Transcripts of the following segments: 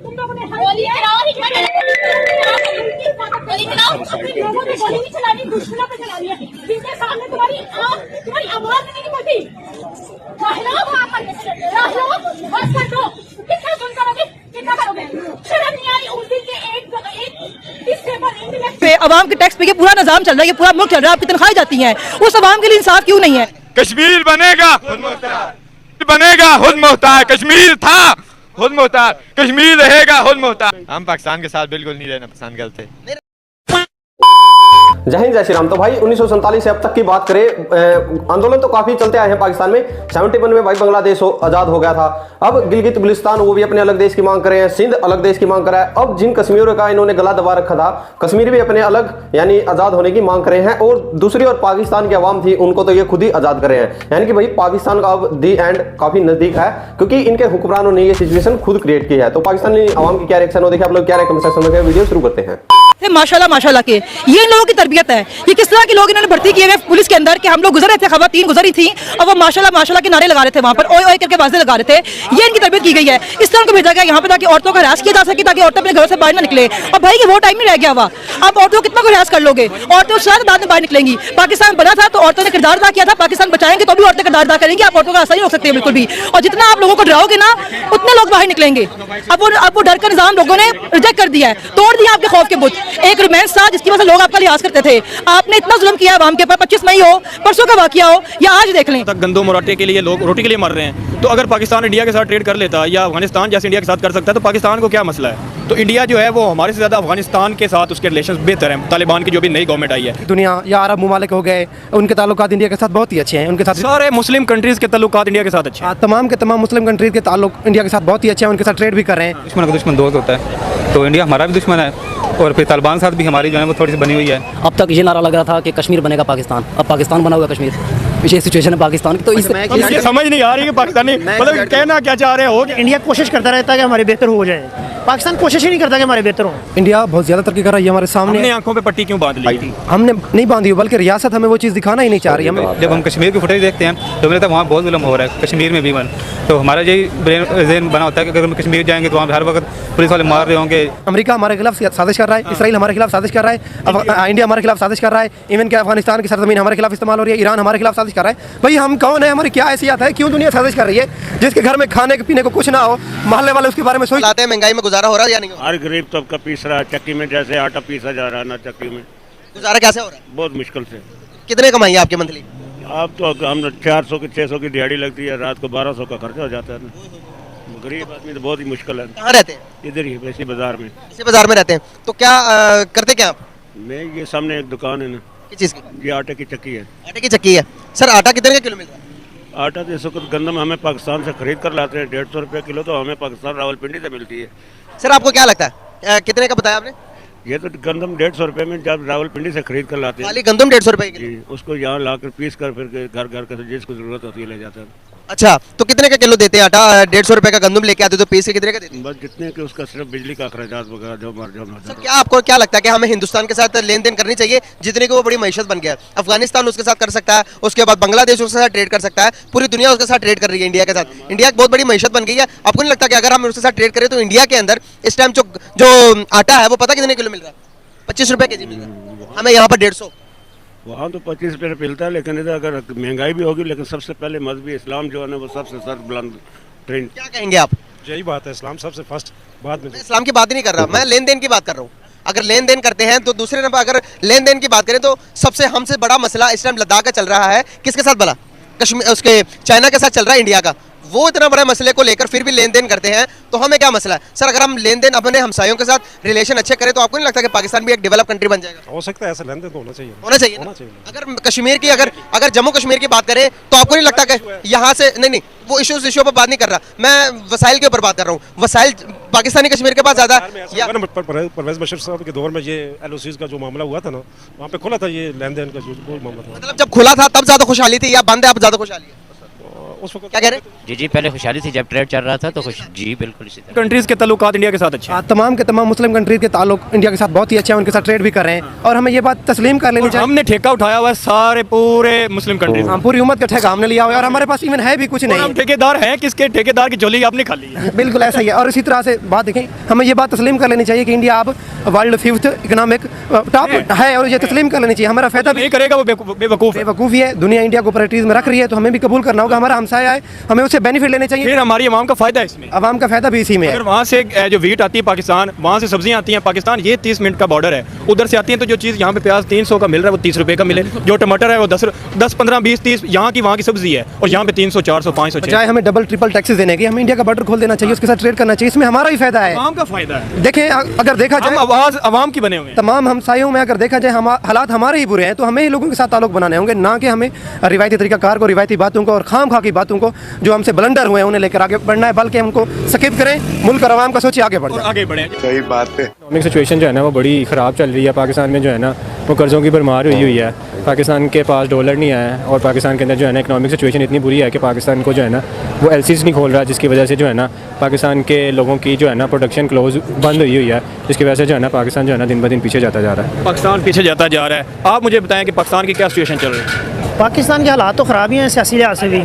तुम लोगों ने गोली चलाओ, लोगों ने गोली नहीं चलानी, दुश्मनों पे चलानी है, जिनके सामने तुम्हारी आवाज नहीं निकलती। बस कर दो, कितना सुन करोगे, कितना करोगे? शर्म नहीं आई उस दिन के एक हिस्से पर अवाम के टैक्स पे ये पूरा निजाम चल रहा है, ये पूरा मुल्क चल रहा है, आपकी तनख्वाहें जाती हैं, उस अवाम के लिए इंसाफ क्यों नहीं है? कश्मीर बनेगा खुद मुख्तार, कश्मीर था खुद मुख्तार, कश्मीर रहेगा खुद मुख्तार। हम पाकिस्तान के साथ बिल्कुल नहीं रहना पसंद करते। जय हिंद जय श्री राम। तो भाई 1947 से अब तक की बात करें, आंदोलन तो काफी चलते आए हैं पाकिस्तान में। 71 में भाई बांग्लादेश आजाद हो गया था। अब गिलगित बल्तिस्तान वो भी अपने अलग देश की मांग कर रहे हैं, सिंध अलग देश की मांग कर रहा है। अब जिन कश्मीरियों का इन्होंने गला दबा रखा था, कश्मीर भी अपने अलग यानी आजाद होने की मांग कर रहे हैं। और दूसरी और पाकिस्तान की आवाम थी, उनको तो ये खुद ही आजाद कर रहे हैं। यानी कि भाई पाकिस्तान का अब दी एंड काफी नजदीक है, क्योंकि इनके हुक्मरानों ने ये सिचुएशन खुद क्रिएट की है। तो पाकिस्तानी आवाम की क्या रिएक्शन हो, देखिए आप लोग क्या कमेंट सेक्शन में। वीडियो शुरू करते हैं। माशाल्लाह माशाल्लाह के ये इन लोगों की तरबियत है। ये किस तरह के लोग इन्होंने भर्ती किए हुए पुलिस के अंदर कि हम लोग गुजर रहे थे, खवातीन गुजरी थी और वो माशाल्लाह माशाल्लाह के नारे लगा रहे थे, वहां पर ओए ओए करके आवाजें लगा रहे थे। ये इनकी तरबियत की गई है। इस तरह को भेजा गया यहाँ पे ताकि औरतों का हरास किया जा सके, ताकि औरतें अपने घरों से बाहर ना निकले। अब भाई वो टाइम नहीं रह गया हुआ, अब औरतों को कितना को हरास कर लोगे? औरतें उस बाद में बाहर निकलेंगी। पाकिस्तान बना था तो औरतों ने किरदार अदा किया था, पाकिस्तान बचाएंगे तो भी औरतें किरदार अदा करेंगी। आप औरतों का ऐसा नहीं हो सकते बिल्कुल भी। और जितना आप लोगों को डराओगे ना, उतने लोग बाहर निकलेंगे। अब वो डर का निजाम लोगों ने रिजेक्ट कर दिया है, तोड़ दिया आपके खौफ के बुत। एक रोमांस था जिसकी वजह से लोग आपका लिहाज करते थे। आपने इतना जुल्म किया आवाम के ऊपर, 25 मई हो, परसों का वाकया हो या आज देख लें, तक गंदम और आटे के लिए लोग रोटी के लिए मर रहे हैं। तो अगर पाकिस्तान इंडिया के साथ ट्रेड कर लेता या अफगानिस्तान जैसे इंडिया के साथ कर सकता है तो पाकिस्तान को क्या मसला है? तो इंडिया जो है वो हमारे से ज़्यादा अफगानिस्तान के साथ उसके रिलेशन बेहतर हैं। तालिबान की जो भी नई गवर्नमेंट आई है, दुनिया या अरब ममालिक हो गए, उनके ताल्लुकात इंडिया के साथ बहुत ही अच्छे हैं। उनके साथ सारे मुस्लिम कंट्रीज़ के ताल्लुकात इंडिया के साथ अच्छे हैं। तमाम के तमाम मुस्लिम कंट्रीज के ताल्लुक इंडिया के साथ बहुत ही अच्छे हैं। उनके साथ ट्रेड भी कर रहे हैं। दुश्मन का दुश्मन दोस्त होता है, तो इंडिया हमारा भी दुश्मन है और फिर तालिबान के साथ भी हमारी जो है वो थोड़ी सी बनी हुई है। अब तक ये नारा लग रहा था कि कश्मीर बनेगा पाकिस्तान, अब पाकिस्तान बना हुआ कश्मीर। विशेष सिचुएशन है पाकिस्तान की, तो ये समझ नहीं आ रही कि पाकिस्तानी मतलब कहना क्या चाह रहे हो। इंडिया कोशिश करता रहता है कि हमारे बेहतर हो जाए, पाकिस्तान कोशिश ही नहीं करता कि हमारे बेहतर हो। इंडिया बहुत ज़्यादा तरक्की कर रही है हमारे सामने। हमने आंखों पे पट्टी क्यों बांध ली? हमने नहीं बांधी, बल्कि रियासत हमें वो चीज़ दिखाना ही नहीं चाह रही। हमें जब हम कश्मीर की फुटेज देखते हैं तो मुझे लगता है वहाँ बहुत जुल्म हो रहा है, कश्मीर में भी तो हमारा यही ब्रेन बना होता है कि अगर हम कश्मीर जाएंगे तो वहाँ हर वक्त पुलिस वाले मार रहे होंगे। अमेरिका हमारे खिलाफ साजिश कर रहा है, इसराइल हमारे खिलाफ साजिश कर रहा है, इंडिया हमारे खिलाफ साजिश कर रहा है, इवन कि अफगानिस्तान की सरजमीन हमारे खिलाफ इस्तेमाल हो रही है, ईरान हमारे खिलाफ साजिश कर रहा है। भाई हम कौन है, हमारी क्या हैसियत है, क्यों दुनिया साजिश कर रही है? जिसके घर में खाने पीने को कुछ ना हो, मोहल्ले वाले उसके बारे में सोच लाते हैं। महंगाई में गुजारा हो रहा है या नहीं? हर गरीब तबका पीस रहा है चक्की में, जैसे आटा पीसा जा रहा है ना चक्की में। गुजारा कैसे हो रहा है? बहुत मुश्किल से। कितने कमाई है आपकी मंथली? अब तो हम 400 की 600 की दिहाड़ी लगती है, रात को 1200 का खर्चा हो जाता है ना। गरीब आदमी तो बहुत ही मुश्किल है। कहाँ रहते हैं? इधर ही इसी बाजार में। इसी बाजार में रहते हैं। तो क्या करते क्या आप? मैं ये सामने एक दुकान है ना। किस चीज़ की? ये आटे की चक्की है। आटे की चक्की है। सर आटा कितने का किलो मिल रहा है? आटा तो इस वक्त गंदम हमें पाकिस्तान से खरीद कर लाते हैं 150 रुपये किलो, तो हमें पाकिस्तान रावलपिंडी से मिलती है। सर आपको क्या लगता है कितने का बताया आपने? ये तो गंदम 150 रुपये में जब रावलपिंडी से खरीद कर लाते हैं। खाली गंदम 150 रुपये की? उसको यहाँ लाकर पीस कर फिर घर घर का जिसको जरूरत होती है ले जाता है। अच्छा, तो कितने का किलो देते हैं आटा? 150 रुपये का गंदम लेके आते तो पीस के कितने का देते हैं? बस जितने कि उसका सिर्फ बिजली का अखराजात वगैरह जो मर जाओ। सर क्या आपको क्या लगता है कि हमें हिंदुस्तान के साथ लेन देन करनी चाहिए, जितने की वो बड़ी मईशत बन गया है? अफगानिस्तान उसके साथ कर सकता है, उसके बाद बांग्लादेश उसके साथ ट्रेड कर सकता है, पूरी दुनिया उसके साथ ट्रेड कर रही है इंडिया के साथ। इंडिया की बहुत बड़ी मईशत बन गई है। आपको नहीं लगता कि अगर हम उसके साथ ट्रेड करें तो इंडिया के अंदर इस टाइम जो आटा है वो पता कितने किलो मिल रहा है? 25 रुपये के जी मिल रहा है, हमें यहाँ पर 150। वहाँ तो 25 रुपये मिलता है, लेकिन इधर अगर महंगाई भी होगी, लेकिन सबसे पहले मजहबी इस्लाम जो है ना वो सबसे सर बुलंद ट्रेंड। क्या कहेंगे आप? यही बात है, इस्लाम सबसे फर्स्ट बाद में। मैं इस्लाम की बात ही नहीं कर रहा, मैं लेन देन की बात कर रहा हूँ। अगर लेन देन करते हैं तो दूसरे नंबर अगर लेन देन की बात करें तो सबसे हमसे बड़ा मसला इस टाइम लद्दाख का चल रहा है। किसके साथ भला? कश्मीर उसके चाइना के साथ चल रहा है इंडिया का। वो इतना बड़ा मसले को लेकर फिर भी लेन देन करते हैं, तो हमें क्या मसला है? सर अगर हम लेन देन अपने हमसायों के साथ रिलेशन अच्छे करें तो आपको नहीं लगता कि पाकिस्तान भी एक डेवलप कंट्री बन जाएगा? हो सकता है, ऐसा लेन देन तो होना चाहिए। होना चाहिए। अगर कश्मीर की अगर जम्मू कश्मीर की बात करें तो आपको नहीं लगता कि यहाँ से नहीं वो इशू पर बात नहीं कर रहा, मैं वसाइल के ऊपर बात कर रहा हूँ। वसाइल पाकिस्तानी कश्मीर के पास ज्यादा। परवेज बशीर साहब के दौर में ये LOCs का जो मामला हुआ था ना, वहाँ पे खुला था ये लेन देन का जो मामला था। मतलब जब खुला था तब ज्यादा खुशहाली थी या बंद है अब ज्यादा खुशहाली है? उस वक्त क्या कह रहे हैं? जी जी, पहले खुशहाली थी जब ट्रेड चल रहा था तो खुश जी बिल्कुल इसी तरह। कंट्रीज़ के ताल्लुकात इंडिया के साथ अच्छे हैं। तमाम के तमाम मुस्लिम कंट्रीज के ताल्लुक इंडिया के साथ बहुत ही अच्छे हैं, उनके साथ ट्रेड भी कर रहे हैं और हमें ये बात तस्लीम कर लेनी चाहिए। हमने ठेका उठाया हुआ है सारे पूरे मुस्लिम कंट्रीज। हम पूरी उम्मत का ठेका हमने लिया हुआ है और हमारे पास इवन है भी कुछ नहीं। हम ठेकेदार हैं किसके? ठेकेदार की झोली आपने खा ली है। बिल्कुल ऐसा ही है। और इसी तरह से बात देखें, हमें ये बात तस्लीम कर लेनी चाहिए कि इंडिया अब वर्ल्ड 5th इकोनॉमिक टॉप है और ये तस्लीम कर लेनी चाहिए। हमारा फायदा नहीं करेगा वो बेवकूफ़ी है। दुनिया इंडिया को प्रायोरिटीज में रख रही है तो हमें भी कबूल करना होगा। हमारा हमसाया है, हमें उससे बेनिफिट लेने चाहिए। फिर हमारी आवाम का फायदा है इसमें, आवाम का फायदा भी इसी में है। अगर वहाँ से जो वीट आती है पाकिस्तान, वहाँ से सब्जियाँ आती हैं पाकिस्तान, ये 30 मिनट का बॉर्डर है, उधर से आती हैं तो जो चीज़ यहाँ पे प्याज 300 का मिल रहा है वो 30 रुपये का मिले, जो टमाटर है वो 10, 15, 20, 30 यहाँ की वहाँ की सब्जी है और यहाँ पे 300, 400, 500 चाहे हमें डबल ट्रिपल टैक्सेस देने की, हमें इंडिया का बॉर्डर खोल देना चाहिए, उसके साथ ट्रेड करना चाहिए। इसमें हमारा ही फायदा है, आवाम का फायदा है। देखें अगर देखा जाए आवाज़ आवाम की बने हुए हैं। तमाम हमसायों में अगर देखा जाए हालात हमारे ही बुरे हैं तो हमें ही लोगों के साथ ताल्लुक बनाने होंगे, ना कि हमें रिवायती तरीकाकार को, रिवायती बातों को और खाम खा की बातों को जो हमसे ब्लंडर हुए हैं उन्हें लेकर आगे बढ़ना है, बल्कि उनको स्किप करें, मुल्क और आवाम का सोचिए आगे बढ़े। आगे बढ़े। सही बात है। इकोनॉमिक सिचुएशन जो है ना वो बड़ी ख़राब चल रही है पाकिस्तान में, जो है ना वो कर्ज़ों की भरमार हुई है। पाकिस्तान के पास डॉलर नहीं आया और पाकिस्तान के अंदर जो है ना इकोनॉमिक सिचुएशन इतनी बुरी है कि पाकिस्तान को जो है ना वो एलसीज नहीं खोल रहा, जिसकी वजह से जो है ना पाकिस्तान के लोगों की जो है ना प्रोडक्शन क्लोज बंद हुई है, जिसकी वजह से जो है ना पाकिस्तान जो है ना दिन ब दिन पीछे जाता जा रहा है। पाकिस्तान पीछे जाता जा रहा है। आप मुझे बताएं कि पाकिस्तान की क्या सिचुएशन चल रही है? पाकिस्तान के हालात तो ख़राब ही हैं, सियासी लिहाज से भी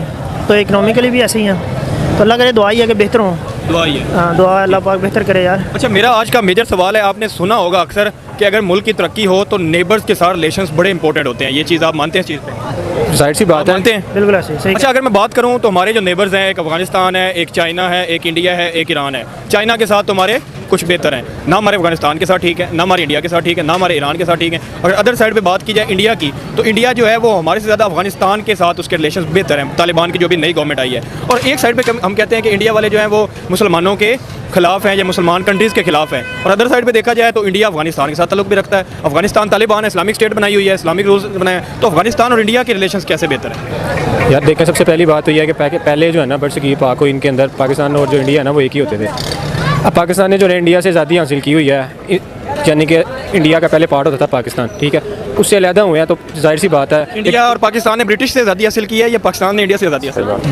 तो इकनॉमिकली भी ऐसे ही हैं, तो अल्लाह करे दुआ ही है कि बेहतर हों। दुआ ही है। हाँ, दुआ अल्लाह पाक बेहतर करे यार। अच्छा, मेरा आज का मेजर सवाल है, आपने सुना होगा अक्सर कि अगर मुल्क की तरक्की हो तो नेबर्स के साथ रिलेशंस बड़े इंपॉर्टेंट होते हैं, ये चीज़ आप मानते हैं? इस चीज़ पे जाहिर सी बात है, मानते हैं? बिल्कुल ऐसे सही। अच्छा, अगर मैं बात करूं तो हमारे जो नेबर्स हैं, एक अफगानिस्तान है, एक चाइना है, एक इंडिया है, एक ईरान है। चाइना के साथ तो हमारे कुछ बेहतर हैं, ना हमारे अफगानिस्तान के साथ ठीक है, ना हमारे इंडिया के साथ ठीक है, ना हमारे ईरान के साथ ठीक है। अगर अदर साइड पे बात की जाए इंडिया की, तो इंडिया जो है वो हमारे से ज़्यादा अफगानिस्तान के साथ उसके रिलेशन बेहतर हैं, तालिबान की जो भी नई गवर्नमेंट आई है। और एक साइड पे हम कहते हैं कि इंडिया वाले जो हैं वो मुसलमानों के खिलाफ हैं या मुसलमान कंट्रीज़ के खिलाफ हैं, और अदर साइड पे देखा जाए तो इंडिया अफगानिस्तान के साथ ताल्लुक भी रखता है। अफगानिस्तान तालिबान है, इस्लामिक स्टेट बनाई हुई है, इस्लामिक रूल्स बनाए हैं, तो अफगानिस्तान और इंडिया के रिलेशंस कैसे बेहतर है? यार देखें, सबसे पहली बात तो यह है कि पहले जो है ना बरसगीर पाक को इनके अंदर पाकिस्तान और जो इंडिया है ना वो एक ही होते थे। अब पाकिस्तान ने जो है इंडिया से आज़ादी हासिल की हुई है, यानी कि इंडिया का पहले पार्ट होता था पाकिस्तान, ठीक है, उससे अलहदा हुए हैं, तो जाहिर सी बात है इंडिया और पाकिस्तान ने ब्रिटिश से आज़ादी हासिल की है या पाकिस्तान ने इंडिया से आज़ादी हासिल की?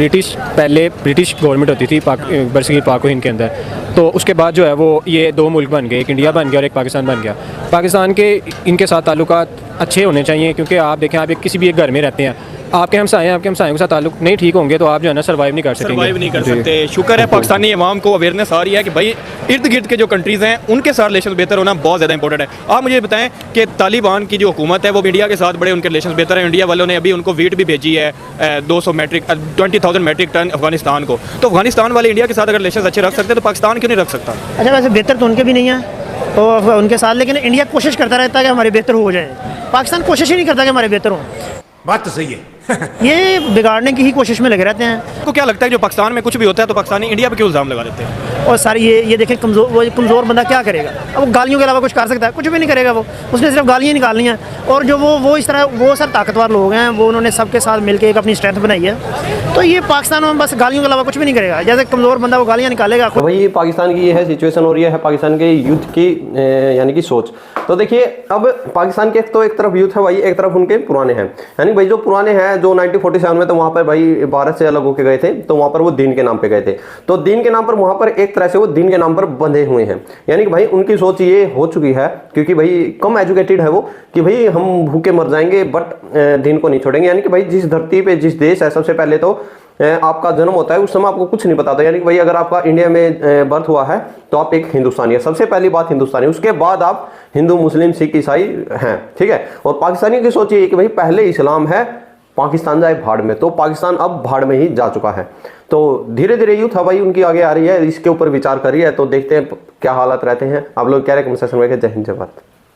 ब्रिटिश गवर्नमेंट होती थी बरसगीर पाक हिंद के अंदर, तो उसके बाद जो है वो ये दो मुल्क बन गए, एक इंडिया बन गया और एक पाकिस्तान बन गया। पाकिस्तान के इनके साथ ताल्लुकात अच्छे होने चाहिए, क्योंकि आप देखें, आप किसी भी एक घर में रहते हैं, आपके हमसाये के साथ ताल्लुक नहीं ठीक होंगे तो आप जो है ना सर्वाइव नहीं कर सकते। शुक्र है पाकिस्तानी अवाम को अवेयरनेस आ रही है कि भाई इर्द गिर्द के जो कंट्रीज़ हैं उनके साथ रिलेशन बेहतर होना बहुत ज़्यादा इंपॉर्टेंट है। आप मुझे बताएं कि तालिबान की जो हुकूमत है वो इंडिया के साथ बड़े उनके रिलेशन बेहतर है। इंडिया वालों ने अभी उनको वीट भी भेजी है 20,000 मेट्रिक टन अफगानिस्तान को, तो अफगानिस्तान वाले इंडिया के साथ अगर रिलेशन अच्छे रख सकते हैं तो पाकिस्तान क्यों नहीं रख सकता? अच्छा, वैसे बेहतर तो उनके भी नहीं है तो उनके साथ, लेकिन इंडिया कोशिश करता रहता है कि हमारे बेहतर हो जाए, पाकिस्तान कोशिश ही नहीं करता कि हमारे बेहतर हों। बात तो सही है। ये बिगाड़ने की ही कोशिश में लगे रहते हैं। आपको क्या लगता है जो पाकिस्तान में कुछ भी होता है तो पाकिस्तानी इंडिया पे क्यों इल्ज़ाम लगा देते हैं? और सारी ये देखें, कमज़ोर बंदा क्या करेगा? अब वो गालियों के अलावा कुछ कर सकता है? कुछ भी नहीं करेगा वो, उसने सिर्फ गालियाँ निकालनी हैं। और जो वो इस तरह वो सर ताकतवर लोग हैं, वो उन्होंने सबके साथ मिलकर एक अपनी स्ट्रेंथ बनाई है, तो ये पाकिस्तान में बस गालियों के अलावा कुछ भी नहीं करेगा। जैसे कमज़ोर बंदा वो गालियाँ निकालेगा। तो भाई पाकिस्तान की ये है सिचुएशन और ये है पाकिस्तान के यूथ की यानी कि सोच। तो देखिए, अब पाकिस्तान के तो एक तरफ यूथ है भाई, एक तरफ उनके पुराने हैं, यानी भाई जो पुराने हैं जो 1947 में तो वहाँ पर भाई भारत से अलग होके गए थे, तो वहाँ पर वो दीन के नाम पे गए थे, तो दीन के नाम पर वहाँ पर एक तरह से वो दीन के नाम पर बंधे हुए हैं। यानी कि भाई उनकी सोच ये हो चुकी है, क्योंकि भाई कम एजुकेटेड है वो, कि भाई हम भूखे मर जाएंगे बट दीन को नहीं छोड़ेंगे। यानी कि भाई जिस धरती पे जिस देश है, सबसे पहले तो आपका जन्म होता है उस समय आपको कुछ नहीं पता था। यानी कि भाई अगर आपका इंडिया में बर्थ हुआ है तो आप एक हिंदुस्तानी है, सबसे पहली बात हिंदुस्तानी, उसके बाद आप हिंदू, मुस्लिम, सिख, ईसाई हैं, ठीक है। और पाकिस्तानी की सोच ये कि भाई पहले इस्लाम है, पाकिस्तान जाए भाड़ में, तो पाकिस्तान अब भाड़ में ही जा चुका है। तो धीरे धीरे यूथ हवाई उनकी आगे आ रही है, इसके ऊपर विचार कर रही है, तो देखते हैं क्या हालात रहते हैं। आप लोग क्या रहे कमेंट सेक्शन में। जय हिंद, जय भारत।